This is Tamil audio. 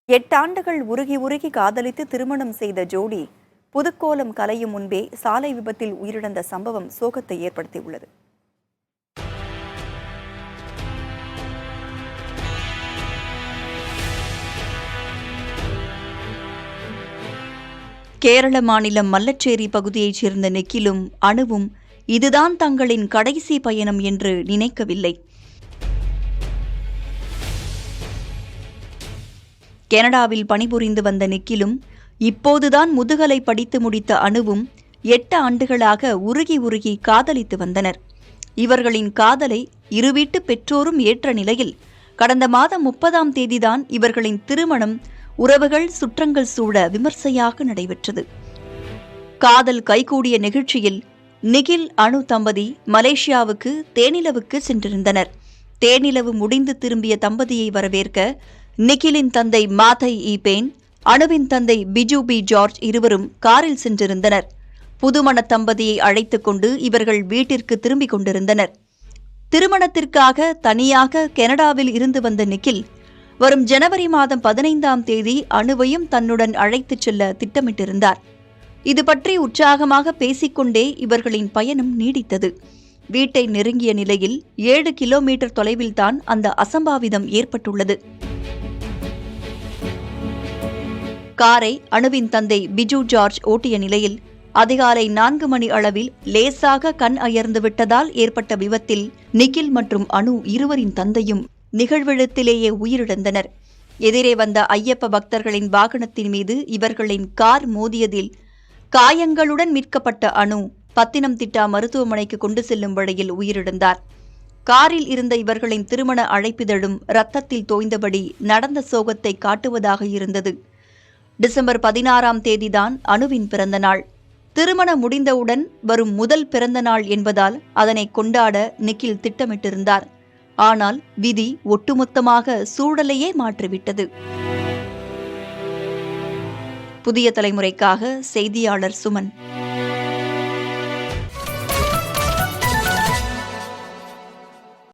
8 ஆண்டுகள் உருகி உருகி காதலித்து திருமணம் செய்த ஜோடி புதுக்கோலம் கலையும் முன்பே சாலை விபத்தில் உயிரிழந்த சம்பவம் சோகத்தை ஏற்படுத்தியுள்ளது. கேரள மாநிலம் மல்லச்சேரி பகுதியைச் சேர்ந்த நிக்கிலும் அணுவும் இதுதான் தங்களின் கடைசி பயணம் என்று நினைக்கவில்லை. கனடாவில் பணிபுரிந்து வந்த நிக்கிலும் இப்போதுதான் முதுகலை படித்து முடித்த அணுவும் 8 ஆண்டுகளாக உருகி உருகி காதலித்து வந்தனர். இவர்களின் காதலை இருவீட்டு பெற்றோரும் ஏற்ற நிலையில் கடந்த மாதம் 30ஆம் தேதிதான் இவர்களின் திருமணம் உறவுகள் சுற்றங்கள் சூழ விமர்சையாக நடைபெற்றது. காதல் கைகூடிய நிகழ்ச்சியில் நிகில் அணு தம்பதி மலேசியாவுக்கு தேனிலவுக்கு சென்றிருந்தனர். தேனிலவு முடிந்து திரும்பிய தம்பதியை வரவேற்க நிகிலின் தந்தை மாதை ஈபேன், அணுவின் தந்தை பிஜு பி ஜார்ஜ் இருவரும் காரில் சென்றிருந்தனர். புதுமண தம்பதியை அழைத்துக் கொண்டு இவர்கள் வீட்டிற்கு திரும்பிக் கொண்டிருந்தனர். திருமணத்திற்காக தனியாக கனடாவில் இருந்து வந்த நிகில் வரும் ஜனவரி மாதம் 15ஆம் தேதி அணுவையும் தன்னுடன் அழைத்துச் செல்ல திட்டமிட்டிருந்தார். இது பற்றி உற்சாகமாக பேசிக்கொண்டே இவர்களின் பயணம் நீடித்தது. வீட்டை நெருங்கிய நிலையில் 7 கிலோமீட்டர் தொலைவில்தான் அந்த அசம்பாவிதம் ஏற்பட்டுள்ளது. காரை அணுவின் தந்தை பிஜு ஜார்ஜ் ஓட்டிய நிலையில் அதிகாலை 4 மணி அளவில் லேசாக கண் அயர்ந்து விட்டதால் ஏற்பட்ட விபத்தில் நிகில் மற்றும் அணு இருவரின் தந்தையும் நிகழ்விடத்திலேயே உயிரிழந்தனர். எதிரே வந்த ஐயப்ப பக்தர்களின் வாகனத்தின் மீது இவர்களின் கார் மோதியதில் காயங்களுடன் மீட்கப்பட்ட அணு பத்தினம்திட்டா மருத்துவமனைக்கு கொண்டு செல்லும் வழியில் உயிரிழந்தார். காரில் இருந்த இவர்களின் திருமண அழைப்பிதழும் இரத்தத்தில் தோய்ந்தபடி நடந்த சோகத்தை காட்டுவதாக இருந்தது. டிசம்பர் 16ஆம் தேதிதான் அணுவின் பிறந்த நாள். திருமணம் முடிந்தவுடன் வரும் முதல் பிறந்த நாள் என்பதால் அதனை கொண்டாட நிக்கில் திட்டமிட்டிருந்தார். ஆனால் விதி ஒட்டுமொத்தமாக சூழலையே மாற்றிவிட்டது. புதிய தலைமுறைக்காக செய்தியாளர் சுமன்.